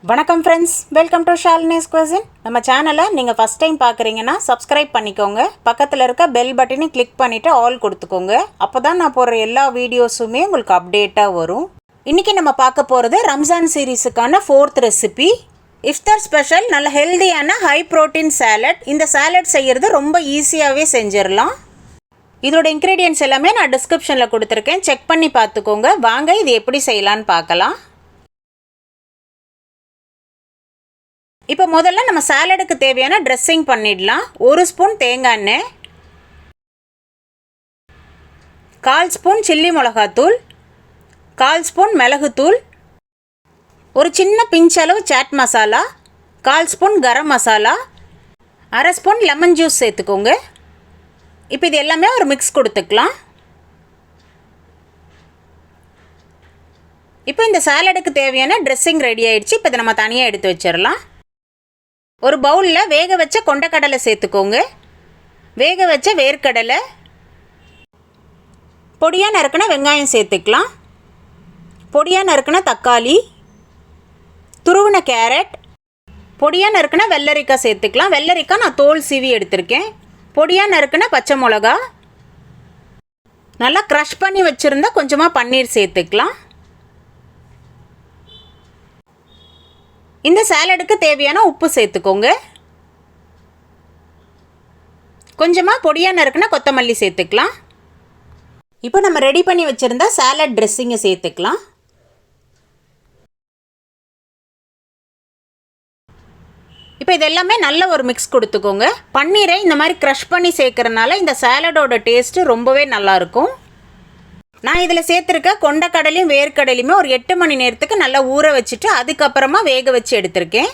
வணக்கம் friends, welcome to Shalini's cuisine. நம்ம சேனலை நீங்கள் ஃபஸ்ட் டைம் பார்க்குறீங்கன்னா சப்ஸ்கிரைப் பண்ணிக்கோங்க. பக்கத்தில் இருக்க பெல் பட்டனை கிளிக் பண்ணிவிட்டு ஆல் கொடுத்துக்கோங்க. அப்போ தான் நான் போடுற எல்லா வீடியோஸுமே உங்களுக்கு அப்டேட்டாக வரும். இன்றைக்கி நம்ம பார்க்க போகிறது ரம்ஜான் சீரீஸுக்கான 4th ரெசிபி. இஃப்தார் ஸ்பெஷல் நல்ல ஹெல்தியான ஹை ப்ரோட்டீன் சாலட். இந்த சாலட் செய்கிறது ரொம்ப ஈஸியாகவே செஞ்சிடலாம். இதோட இன்க்ரீடியன்ட்ஸ் எல்லாமே நான் டிஸ்கிரிப்ஷனில் கொடுத்துருக்கேன், செக் பண்ணி பார்த்துக்கோங்க. வாங்க இது எப்படி செய்யலான்னு பார்க்கலாம். இப்போ முதல்ல நம்ம சாலடுக்கு தேவையான ட்ரெஸ்ஸிங் பண்ணிடலாம். 1 ஸ்பூன் தேங்காய் எண்ணெய், 1/4 ஸ்பூன் சில்லி மிளகாத்தூள், 1/4 ஸ்பூன் மிளகுத்தூள், ஒரு சின்ன பிஞ்ச் அளவு chat masala, 1/4 spoon garam masala, 1/2 spoon lemon juice சேர்த்துக்கோங்க. இப்போ இது எல்லாமே ஒரு மிக்ஸ் கொடுத்துக்கலாம். இப்போ இந்த சாலடுக்கு தேவையான ட்ரெஸ்ஸிங் ரெடி ஆகிடுச்சு. இப்போ இதை நம்ம தனியாக எடுத்து வச்சிடலாம். ஒரு பவுலில் வேக வச்ச கொண்டக்கடலை சேர்த்துக்கோங்க, வேக வச்ச வேர்க்கடலை, பொடியாக நறுக்கின வெங்காயம் சேர்த்துக்கலாம், பொடியாக நறுக்கின தக்காளி, துருவின கேரட், பொடியாக நறுக்கின வெள்ளரிக்காய் சேர்த்துக்கலாம். வெள்ளரிக்காய் நான் தோல் சீவி எடுத்திருக்கேன். பொடியாக நறுக்கின பச்சை மிளகா, நல்லா க்ரஷ் பண்ணி வச்சுருந்தா கொஞ்சமாக பன்னீர் சேர்த்துக்கலாம். இந்த சாலடுக்கு தேவையான உப்பு சேர்த்துக்கோங்க. கொஞ்சமாக பொடியாக நறுக்குனா கொத்தமல்லி சேர்த்துக்கலாம். இப்போ நம்ம ரெடி பண்ணி வச்சுருந்தா சாலட் ட்ரெஸ்ஸிங்கை சேர்த்துக்கலாம். இப்போ இதெல்லாமே நல்ல ஒரு மிக்ஸ் கொடுத்துக்கோங்க. பன்னீரை இந்த மாதிரி க்ரஷ் பண்ணி சேர்க்கறனால இந்த சாலடோட டேஸ்ட்டு ரொம்பவே நல்லாயிருக்கும். நான் இதில் சேர்த்துருக்க கொண்டக்கடலையும் வேர்க்கடலையுமே ஒரு 8 மணி நேரத்துக்கு நல்லா ஊற வச்சுட்டு அதுக்கப்புறமா வேக வச்சு எடுத்திருக்கேன்.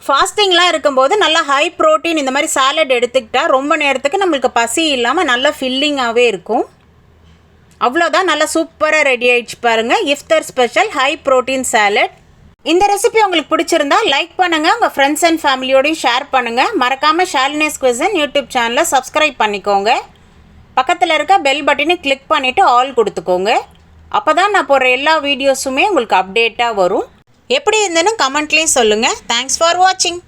ஃபாஸ்டிங்லாம் இருக்கும்போது நல்லா ஹை ப்ரோட்டீன் இந்த மாதிரி சாலட் எடுத்துக்கிட்டால் ரொம்ப நேரத்துக்கு நம்மளுக்கு பசி இல்லாமல் நல்லா ஃபில்லிங்காகவே இருக்கும். அவ்வளோதான், நல்லா சூப்பராக ரெடி ஆகிடுச்சு பாருங்கள். இஃப்தார் ஸ்பெஷல் ஹை ப்ரோட்டீன் சாலட். இந்த ரெசிபி உங்களுக்கு பிடிச்சிருந்தா லைக் பண்ணுங்கள், உங்கள் ஃப்ரெண்ட்ஸ் அண்ட் ஃபேமிலியோடையும் ஷேர் பண்ணுங்கள். மறக்காமல் ஷாலினிஸ் குசின் யூடியூப் சேனலை சப்ஸ்கிரைப் பண்ணிக்கோங்க. பக்கத்தில் இருக்க பெல் பட்டனை கிளிக் பண்ணிவிட்டு ஆல் கொடுத்துக்கோங்க. அப்போ தான் நான் போடுற எல்லா வீடியோஸுமே உங்களுக்கு அப்டேட்டாக வரும். எப்படி இருந்ததுன்னு கமெண்ட்லேயும் சொல்லுங்கள். தேங்க்ஸ் ஃபார் வாட்சிங்.